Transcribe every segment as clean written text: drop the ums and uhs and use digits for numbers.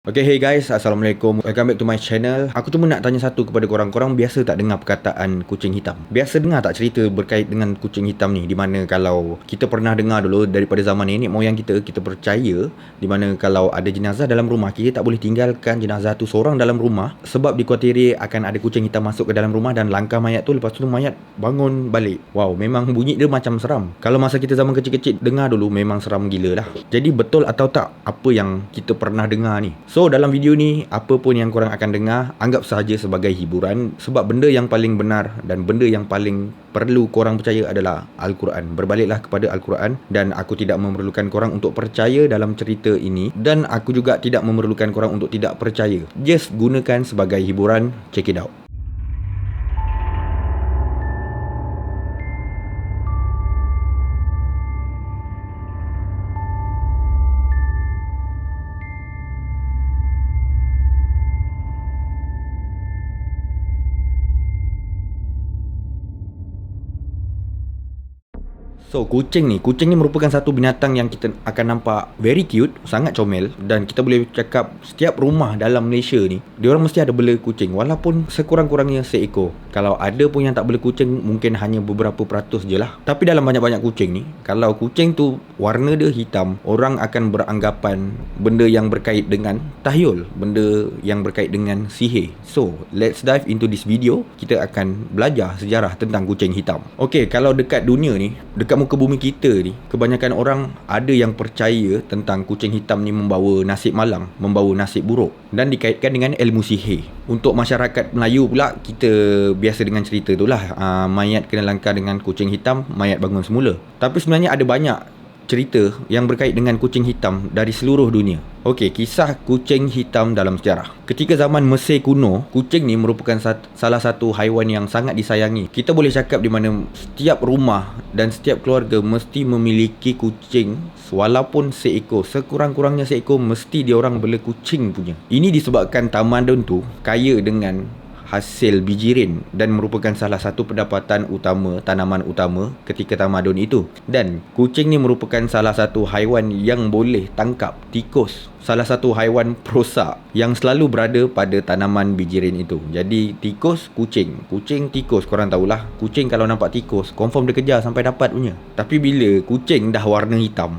Okay, hey guys, Assalamualaikum. Welcome back to my channel. Aku cuma nak tanya satu kepada korang. Korang biasa tak dengar perkataan kucing hitam? Biasa dengar tak cerita berkait dengan kucing hitam ni? Di mana kalau kita pernah dengar dulu daripada zaman nenek moyang kita percaya di mana kalau ada jenazah dalam rumah, kita tak boleh tinggalkan jenazah tu seorang dalam rumah sebab dikuatiri akan ada kucing hitam masuk ke dalam rumah dan langkah mayat tu, lepas tu mayat bangun balik. Wow, memang bunyi dia macam seram. Kalau masa kita zaman kecil-kecil dengar dulu, memang seram gila lah. Jadi betul atau tak apa yang kita pernah dengar ni? So dalam video ni, apa pun yang korang akan dengar, anggap sahaja sebagai hiburan. Sebab benda yang paling benar dan benda yang paling perlu korang percaya adalah Al-Quran. Berbaliklah kepada Al-Quran. Dan aku tidak memerlukan korang untuk percaya dalam cerita ini, dan aku juga tidak memerlukan korang untuk tidak percaya. Just gunakan sebagai hiburan. Check it out. So, kucing ni merupakan satu binatang yang kita akan nampak very cute, sangat comel. Dan kita boleh cakap setiap rumah dalam Malaysia ni, diorang mesti ada bela kucing, walaupun sekurang-kurangnya seekor. Kalau ada pun yang tak bela kucing, mungkin hanya beberapa peratus je lah. Tapi dalam banyak-banyak kucing ni, kalau kucing tu warna dia hitam, orang akan beranggapan benda yang berkait dengan tahyul, benda yang berkait dengan sihir. So, let's dive into this video. Kita akan belajar sejarah tentang kucing hitam. Okay, kalau dekat dunia ni, dekat muka bumi kita ni, kebanyakan orang ada yang percaya tentang kucing hitam ni membawa nasib malang, membawa nasib buruk, dan dikaitkan dengan ilmu sihir. Untuk masyarakat Melayu pula, kita biasa dengan cerita tu lah, mayat kena langkah dengan kucing hitam, mayat bangun semula. Tapi sebenarnya ada banyak cerita yang berkait dengan kucing hitam dari seluruh dunia. Okey, kisah kucing hitam dalam sejarah. Ketika zaman Mesir kuno, kucing ni merupakan salah satu haiwan yang sangat disayangi. Kita boleh cakap di mana setiap rumah dan setiap keluarga mesti memiliki kucing, walaupun seekor, sekurang-kurangnya seekor, mesti dia orang bela kucing punya. Ini disebabkan tamadun tu kaya dengan hasil bijirin dan merupakan salah satu pendapatan utama, tanaman utama ketika tamadun itu. Dan kucing ni merupakan salah satu haiwan yang boleh tangkap tikus, salah satu haiwan perosak yang selalu berada pada tanaman bijirin itu. Jadi tikus, kucing, tikus, korang tahulah, kucing kalau nampak tikus confirm dia kejar sampai dapat punya. Tapi bila kucing dah warna hitam,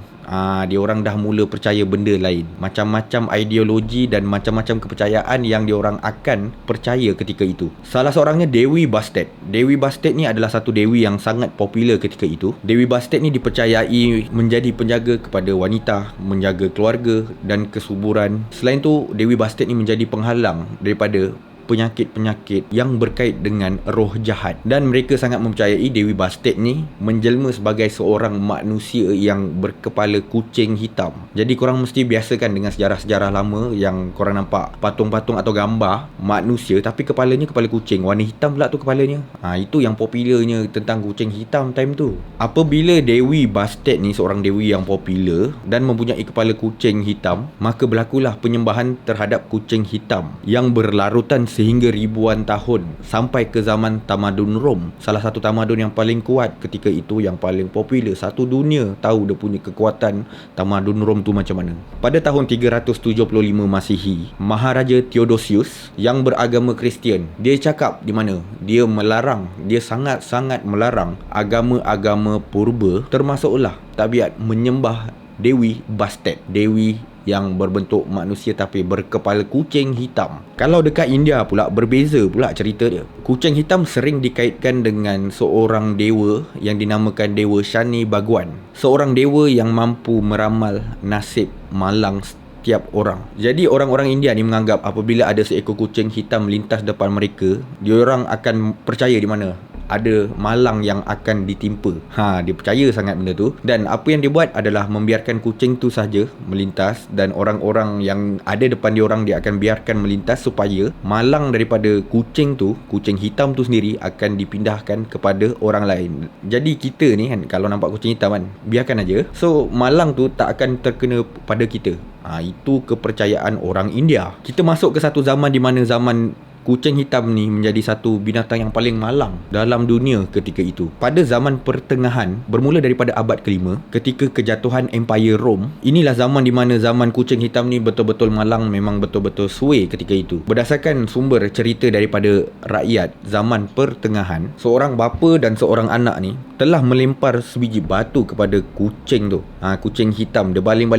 dia orang dah mula percaya benda lain. Macam-macam ideologi dan macam-macam kepercayaan yang dia orang akan percaya ketika itu. Salah seorangnya Dewi Bastet. Dewi Bastet ni adalah satu dewi yang sangat popular ketika itu. Dewi Bastet ni dipercayai menjadi penjaga kepada wanita, menjaga keluarga dan kesuburan. Selain tu, Dewi Bastet ni menjadi penghalang daripada penyakit-penyakit yang berkait dengan roh jahat. Dan mereka sangat mempercayai Dewi Bastet ni menjelma sebagai seorang manusia yang berkepala kucing hitam. Jadi korang mesti biasakan dengan sejarah-sejarah lama yang korang nampak patung-patung atau gambar manusia tapi kepalanya kepala kucing, warna hitam pula tu kepalanya. Itu yang popularnya tentang kucing hitam time tu. Apabila Dewi Bastet ni seorang dewi yang popular dan mempunyai kepala kucing hitam, maka berlakulah penyembahan terhadap kucing hitam yang berlarutan sehingga ribuan tahun sampai ke zaman tamadun Rom. Salah satu tamadun yang paling kuat ketika itu, yang paling popular, satu dunia tahu dia punya kekuatan tamadun Rom tu macam mana. Pada tahun 375 Masihi, Maharaja Theodosius yang beragama Kristian, dia cakap di mana dia melarang, dia sangat-sangat melarang agama-agama purba, termasuklah tabiat menyembah Dewi Bastet, dewi yang berbentuk manusia tapi berkepala kucing hitam. Kalau dekat India pula, berbeza pula cerita dia. Kucing hitam sering dikaitkan dengan seorang dewa yang dinamakan Dewa Shani Bhagwan, seorang dewa yang mampu meramal nasib malang setiap orang. Jadi orang-orang India ni menganggap apabila ada seekor kucing hitam melintas depan mereka, diorang akan percaya di mana ada malang yang akan ditimpa. Dia percaya sangat benda tu. Dan apa yang dia buat adalah membiarkan kucing tu saja melintas, dan orang-orang yang ada depan dia orang, dia akan biarkan melintas supaya malang daripada kucing tu, kucing hitam tu sendiri akan dipindahkan kepada orang lain. Jadi kita ni kan, kalau nampak kucing hitam kan, biarkan aja. So malang tu tak akan terkena pada kita. Itu kepercayaan orang India. Kita masuk ke satu zaman di mana zaman kucing hitam ni menjadi satu binatang yang paling malang dalam dunia ketika itu. Pada zaman pertengahan, bermula daripada abad ke-5, ketika kejatuhan Empire Rome, inilah zaman di mana zaman kucing hitam ni betul-betul malang, memang betul-betul sway ketika itu. Berdasarkan sumber cerita daripada rakyat zaman pertengahan, seorang bapa dan seorang anak ni telah melempar sebiji batu kepada kucing tu. Kucing hitam, dia baling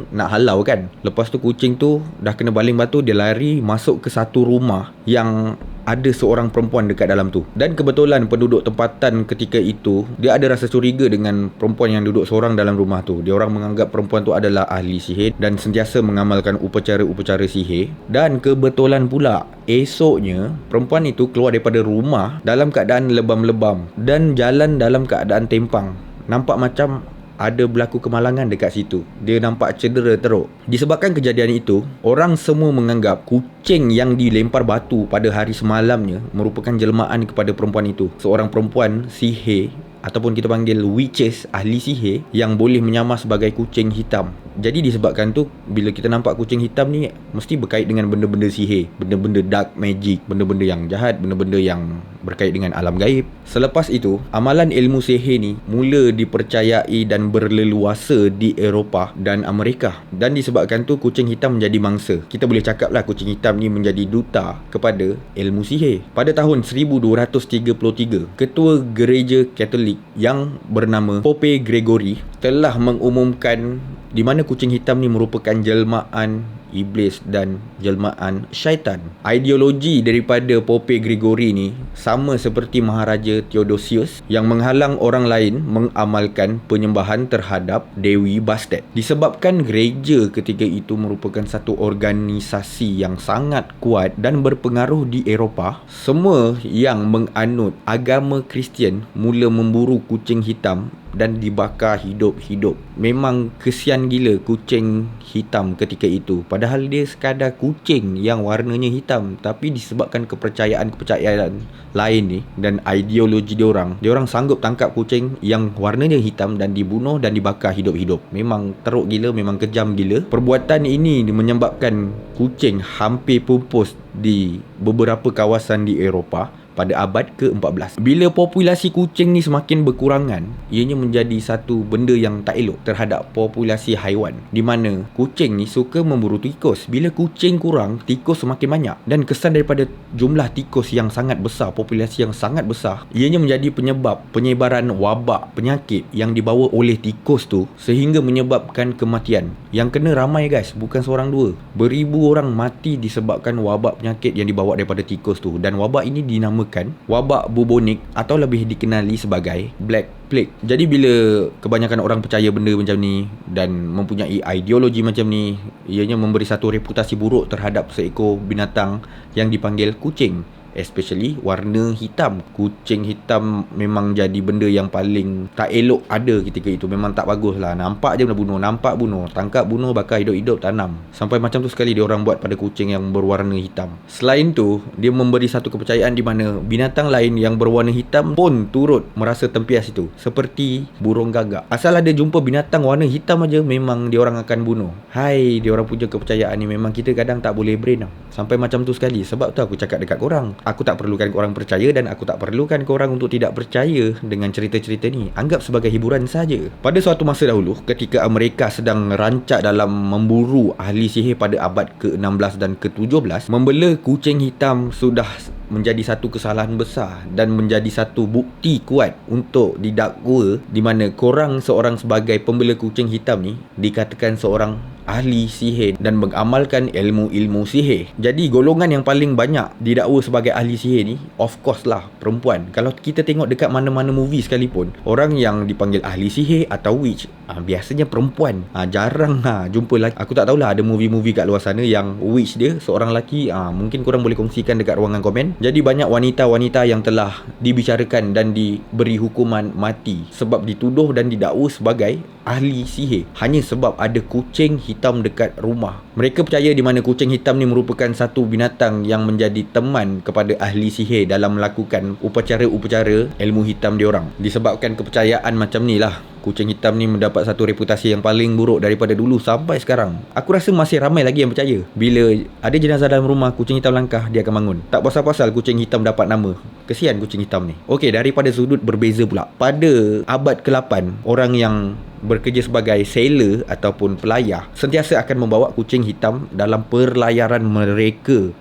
nak halau kan. Lepas tu kucing tu dah kena baling batu, dia lari masuk ke satu rumah yang ada seorang perempuan dekat dalam tu. Dan kebetulan penduduk tempatan ketika itu, dia ada rasa curiga dengan perempuan yang duduk seorang dalam rumah tu. Dia orang menganggap perempuan tu adalah ahli sihir dan sentiasa mengamalkan upacara-upacara sihir. Dan kebetulan pula, esoknya perempuan itu keluar daripada rumah dalam keadaan lebam-lebam dan jalan dalam keadaan tempang. Nampak macam ada berlaku kemalangan dekat situ. Dia nampak cedera teruk. Disebabkan kejadian itu, orang semua menganggap kucing yang dilempar batu pada hari semalamnya merupakan jelmaan kepada perempuan itu. Seorang perempuan sihir, ataupun kita panggil witches, ahli sihir, yang boleh menyamar sebagai kucing hitam. Jadi disebabkan tu, bila kita nampak kucing hitam ni, mesti berkait dengan benda-benda sihir, benda-benda dark magic, benda-benda yang jahat, benda-benda yang berkait dengan alam gaib. Selepas itu, amalan ilmu sihir ni mula dipercayai dan berleluasa di Eropah dan Amerika. Dan disebabkan tu, kucing hitam menjadi mangsa. Kita boleh cakap lah kucing hitam ni menjadi duta kepada ilmu sihir. Pada tahun 1233, Ketua Gereja Katolik yang bernama Pope Gregory telah mengumumkan di mana kucing hitam ni merupakan jelmaan iblis dan jelmaan syaitan. Ideologi daripada Pope Gregory ni sama seperti Maharaja Theodosius yang menghalang orang lain mengamalkan penyembahan terhadap Dewi Bastet. Disebabkan gereja ketika itu merupakan satu organisasi yang sangat kuat dan berpengaruh di Eropah, semua yang menganut agama Kristian mula memburu kucing hitam dan dibakar hidup-hidup. Memang kesian gila kucing hitam ketika itu. Padahal dia sekadar kucing yang warnanya hitam, tapi disebabkan kepercayaan-kepercayaan lain ni dan ideologi diorang sanggup tangkap kucing yang warnanya hitam dan dibunuh dan dibakar hidup-hidup. Memang teruk gila, memang kejam gila. Perbuatan ini menyebabkan kucing hampir pupus di beberapa kawasan di Eropah pada abad ke-14. Bila populasi kucing ni semakin berkurangan, ianya menjadi satu benda yang tak elok terhadap populasi haiwan, di mana kucing ni suka memburu tikus. Bila kucing kurang, tikus semakin banyak, dan kesan daripada jumlah tikus yang sangat besar, populasi yang sangat besar, ianya menjadi penyebab penyebaran wabak penyakit yang dibawa oleh tikus tu, sehingga menyebabkan kematian. Yang kena ramai guys, bukan seorang dua, beribu orang mati disebabkan wabak penyakit yang dibawa daripada tikus tu. Dan wabak ini dinamakan wabak bubonik atau lebih dikenali sebagai Black Plague. Jadi bila kebanyakan orang percaya benda macam ni dan mempunyai ideologi macam ni, ianya memberi satu reputasi buruk terhadap seekor binatang yang dipanggil kucing, especially warna hitam. Kucing hitam memang jadi benda yang paling tak elok ada ketika itu. Memang tak bagus lah. Nampak je bunuh, nampak bunuh, tangkap bunuh, bakar hidup-hidup, tanam. Sampai macam tu sekali dia orang buat pada kucing yang berwarna hitam. Selain tu, dia memberi satu kepercayaan di mana binatang lain yang berwarna hitam pun turut merasa tempias itu, seperti burung gagak. Asal ada jumpa binatang warna hitam aja, memang dia orang akan bunuh. Hai, dia orang punya kepercayaan ni memang kita kadang tak boleh brain tau. Sampai macam tu sekali. Sebab tu aku cakap dekat korang, aku tak perlukan korang percaya dan aku tak perlukan korang untuk tidak percaya dengan cerita-cerita ni. Anggap sebagai hiburan saja. Pada suatu masa dahulu, ketika Amerika sedang rancak dalam memburu ahli sihir pada abad ke-16 dan ke-17, membela kucing hitam sudah menjadi satu kesalahan besar dan menjadi satu bukti kuat untuk didakwa, di mana korang seorang sebagai pembela kucing hitam ni dikatakan seorang ahli sihir dan mengamalkan ilmu-ilmu sihir. Jadi golongan yang paling banyak didakwa sebagai ahli sihir ni, of course lah, perempuan. Kalau kita tengok dekat mana-mana movie sekalipun, orang yang dipanggil ahli sihir atau witch biasanya perempuan. Jarang jumpa lagi. Aku tak tahulah ada movie-movie kat luar sana yang witch dia seorang lelaki. Mungkin korang boleh kongsikan dekat ruangan komen. Jadi banyak wanita-wanita yang telah dibicarakan dan diberi hukuman mati sebab dituduh dan didakwa sebagai ahli sihir hanya sebab ada kucing hitam dekat rumah. Mereka percaya di mana kucing hitam ni merupakan satu binatang yang menjadi teman kepada ahli sihir dalam melakukan upacara-upacara ilmu hitam diorang. Disebabkan kepercayaan macam ni lah, kucing hitam ni mendapat satu reputasi yang paling buruk daripada dulu sampai sekarang. Aku rasa masih ramai lagi yang percaya. Bila ada jenazah dalam rumah, kucing hitam langkah, dia akan bangun. Tak pasal-pasal kucing hitam dapat nama. Kesian kucing hitam ni. Okey, daripada sudut berbeza pula. Pada abad ke-8, orang yang bekerja sebagai sailor ataupun pelayar sentiasa akan membawa kucing hitam dalam perlayaran mereka.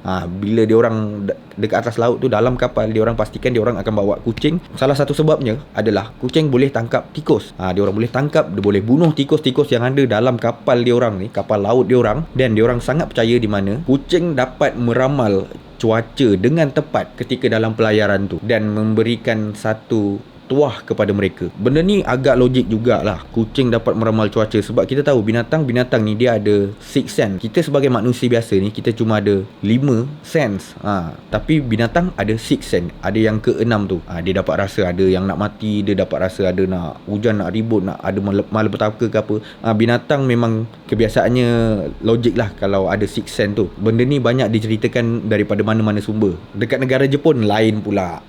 Bila diorang dekat atas laut tu, dalam kapal, diorang pastikan diorang akan bawa kucing. Salah satu sebabnya adalah kucing boleh tangkap tikus. Diorang boleh tangkap, dia boleh bunuh tikus-tikus yang ada dalam kapal diorang ni, kapal laut diorang. Dan diorang sangat percaya di mana kucing dapat meramal cuaca dengan tepat ketika dalam pelayaran tu dan memberikan satu tuah kepada mereka. Benda ni agak logik jugalah, kucing dapat meramal cuaca, sebab kita tahu binatang-binatang ni dia ada six sense. Kita sebagai manusia biasa ni, kita cuma ada 5 sense. Tapi binatang ada six sense. Ada yang ke-6 tu. Dia dapat rasa ada yang nak mati, dia dapat rasa ada nak hujan, nak ribut, nak ada malapetaka ke apa. Binatang memang kebiasaannya logik lah kalau ada six sense tu. Benda ni banyak diceritakan daripada mana-mana sumber. Dekat negara Jepun lain pula.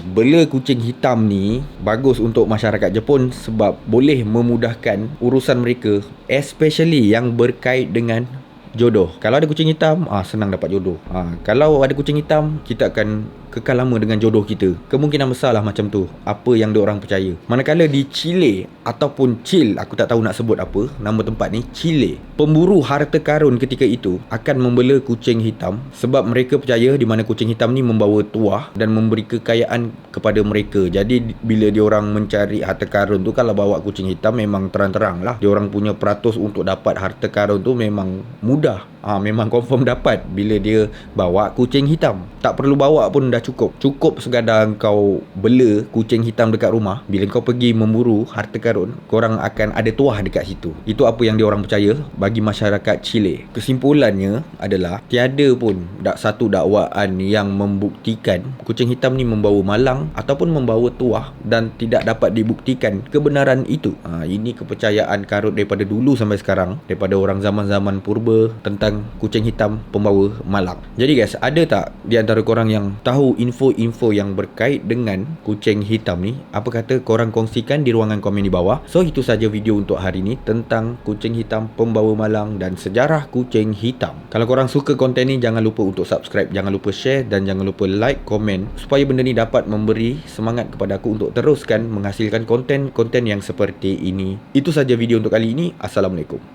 Bela kucing hitam ni bagus untuk masyarakat Jepun sebab boleh memudahkan urusan mereka, especially yang berkait dengan jodoh. Kalau ada kucing hitam, senang dapat jodoh. Kalau ada kucing hitam, kita akan kekal lama dengan jodoh kita. Kemungkinan besar lah macam tu, apa yang diorang percaya. Manakala di Chile ataupun Chile, aku tak tahu nak sebut apa nama tempat ni, Chile, pemburu harta karun ketika itu akan membela kucing hitam sebab mereka percaya di mana kucing hitam ni membawa tuah dan memberi kekayaan kepada mereka. Jadi bila diorang mencari harta karun tu, kalau bawa kucing hitam memang terang-terang lah, diorang punya peratus untuk dapat harta karun tu memang mudah. Memang confirm dapat bila dia bawa kucing hitam. Tak perlu bawa pun dah cukup. Cukup sekadar kau bela kucing hitam dekat rumah. Bila kau pergi memburu harta karun, korang akan ada tuah dekat situ. Itu apa yang diorang percaya bagi masyarakat Chile. Kesimpulannya adalah tiada pun satu dakwaan yang membuktikan kucing hitam ni membawa malang ataupun membawa tuah dan tidak dapat dibuktikan kebenaran itu. Ini kepercayaan karut daripada dulu sampai sekarang, daripada orang zaman-zaman purba tentang kucing hitam pembawa malang. Jadi guys, ada tak di antara korang yang tahu info-info yang berkait dengan kucing hitam ni? Apa kata korang kongsikan di ruangan komen di bawah. So itu saja video untuk hari ni tentang kucing hitam pembawa malang dan sejarah kucing hitam. Kalau korang suka konten ni, jangan lupa untuk subscribe, jangan lupa share dan jangan lupa like, komen supaya benda ni dapat memberi semangat kepada aku untuk teruskan menghasilkan konten-konten yang seperti ini. Itu saja video untuk kali ini. Assalamualaikum.